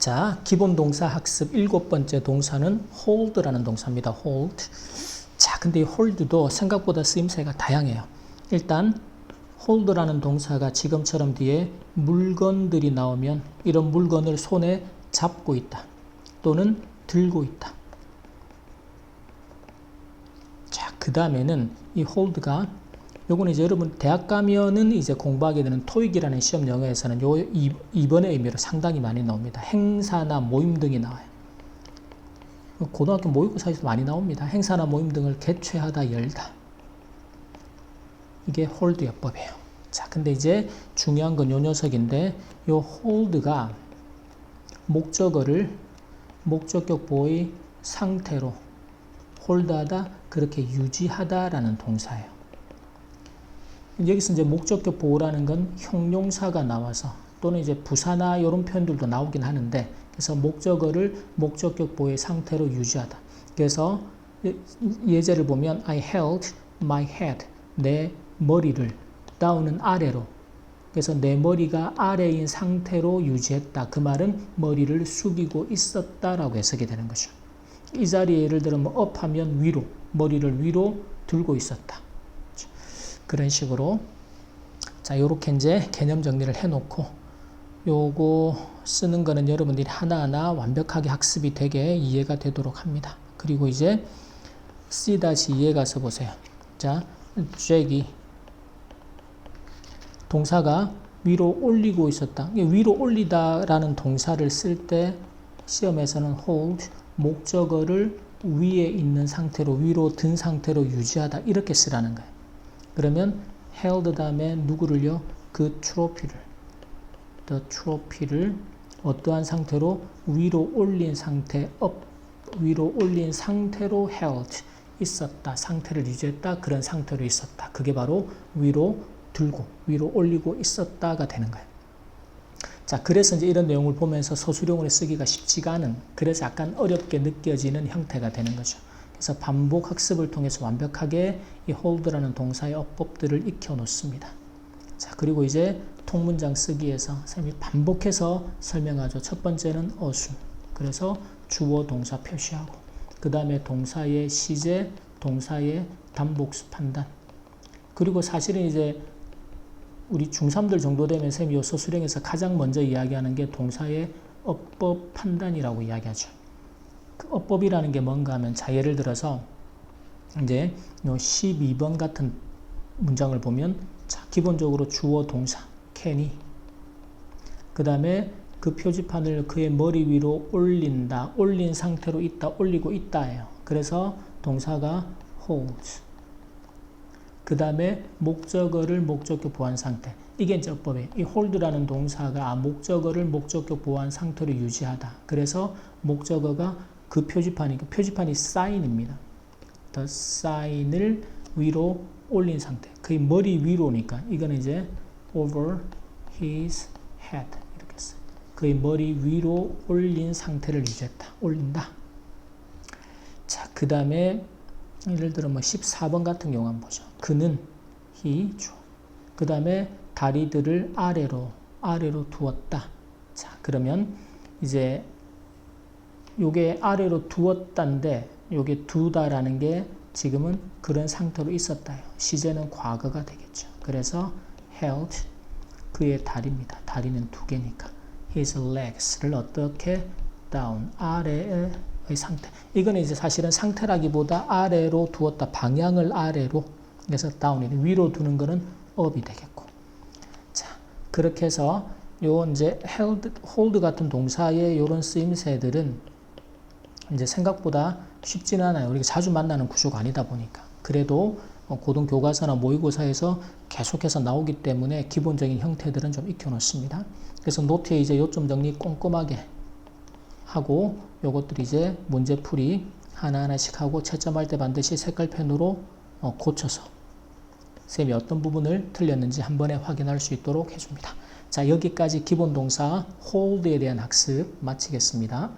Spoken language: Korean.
자, 기본 동사 학습 7번째 동사는 hold라는 동사입니다. hold. 자, 근데 이 hold도 생각보다 쓰임새가 다양해요. 일단 hold라는 동사가 지금처럼 뒤에 물건들이 나오면 이런 물건을 손에 잡고 있다 또는 들고 있다. 자, 그 다음에는 이 hold가 요거는 이제 여러분 대학 가면은 이제 공부하게 되는 토익이라는 시험 영어에서는 요 2번의 의미로 상당히 많이 나옵니다. 행사나 모임 등이 나와요. 고등학교 모의고사에서 많이 나옵니다. 행사나 모임 등을 개최하다 열다. 이게 hold 예법이에요. 자, 근데 이제 중요한 건 요 녀석인데 요 hold가 목적어를 목적격 보호의 상태로 홀드하다, 그렇게 유지하다라는 동사예요. 여기서 이제 목적격 보호라는 건 형용사가 나와서 또는 이제 부사나 이런 표현들도 나오긴 하는데, 그래서 목적어를 목적격 보호의 상태로 유지하다. 그래서 예제를 보면 I held my head, 내 머리를 down은 아래로, 그래서 내 머리가 아래인 상태로 유지했다. 그 말은 머리를 숙이고 있었다라고 해석이 되는 거죠. 이 자리에 예를 들어 뭐 up 하면 위로, 머리를 위로 들고 있었다. 그런 식으로. 자, 요렇게 이제 개념 정리를 해놓고 요거 쓰는 거는 여러분들이 하나하나 완벽하게 학습이 되게 이해가 되도록 합니다. 그리고 이제 C-2에 가서 보세요. 자, 잭이 동사가 위로 올리고 있었다. 위로 올리다라는 동사를 쓸 때 시험에서는 hold, 목적어를 위에 있는 상태로, 위로 든 상태로 유지하다, 이렇게 쓰라는 거예요. 그러면 held 다음에 누구를요? 그 트로피를, the trophy를 어떠한 상태로? 위로 올린 상태, up, 위로 올린 상태로 held, 있었다, 상태를 유지했다, 그런 상태로 있었다. 그게 바로 위로 들고, 위로 올리고 있었다가 되는 거예요. 자, 그래서 이제 이런 내용을 보면서 서술형으로 쓰기가 쉽지가 않은, 그래서 약간 어렵게 느껴지는 형태가 되는 거죠. 그래서 반복 학습을 통해서 완벽하게 이 hold라는 동사의 어법들을 익혀 놓습니다. 자, 그리고 이제 통문장 쓰기에서 선생님이 반복해서 설명하죠. 첫 번째는 어순. 그래서 주어 동사 표시하고, 그 다음에 동사의 시제, 동사의 단복수 판단. 그리고 사실은 이제 우리 중3들 정도 되면 선생님이 이 서술형에서 가장 먼저 이야기하는 게 동사의 어법 판단이라고 이야기하죠. 그 어법이라는 게 뭔가 하면, 자, 예를 들어서 이제 요 12번 같은 문장을 보면, 자, 기본적으로 주어 동사 can이, 그 다음에 그 표지판을 그의 머리 위로 올린다, 올린 상태로 있다, 올리고 있다예요. 그래서 동사가 holds. 그 다음에 목적어를 목적격 보호한 상태. 이게 이제 어법이에요. 이 hold라는 동사가 목적어를 목적격 보호한 상태로 유지하다. 그래서 목적어가 그 표지판이 sign입니다. the sign을 위로 올린 상태. 그의 머리 위로니까 이거는 이제 over his head 이렇게 써요. 그의 머리 위로 올린 상태를 유지했다. 올린다. 자, 그 다음에 예를 들어 뭐 14번 같은 경우 한번 보죠. 그는 he 주어. 그 다음에 다리들을 아래로 두었다. 자, 그러면 이제 요게 아래로 두었다인데 요게 두다라는 게 지금은 그런 상태로 있었다요. 시제는 과거가 되겠죠. 그래서 held, 그의 다리입니다. 다리는 두 개니까 his legs를 어떻게 down, 아래의 상태. 이거는 이제 사실은 상태라기보다 아래로 두었다, 방향을 아래로, 그래서 down이 위로 두는 거는 up이 되겠고. 자, 그렇게 해서 요 이제 hold 같은 동사의 요런 쓰임새들은 이제 생각보다 쉽지는 않아요. 우리가 자주 만나는 구조가 아니다 보니까. 그래도 고등교과서나 모의고사에서 계속해서 나오기 때문에 기본적인 형태들은 좀 익혀놓습니다. 그래서 노트에 이제 요점 정리 꼼꼼하게 하고, 요것들이 이제 문제풀이 하나하나씩 하고 채점할 때 반드시 색깔펜으로 고쳐서 쌤이 어떤 부분을 틀렸는지 한 번에 확인할 수 있도록 해줍니다. 자, 여기까지 기본 동사 hold에 대한 학습 마치겠습니다.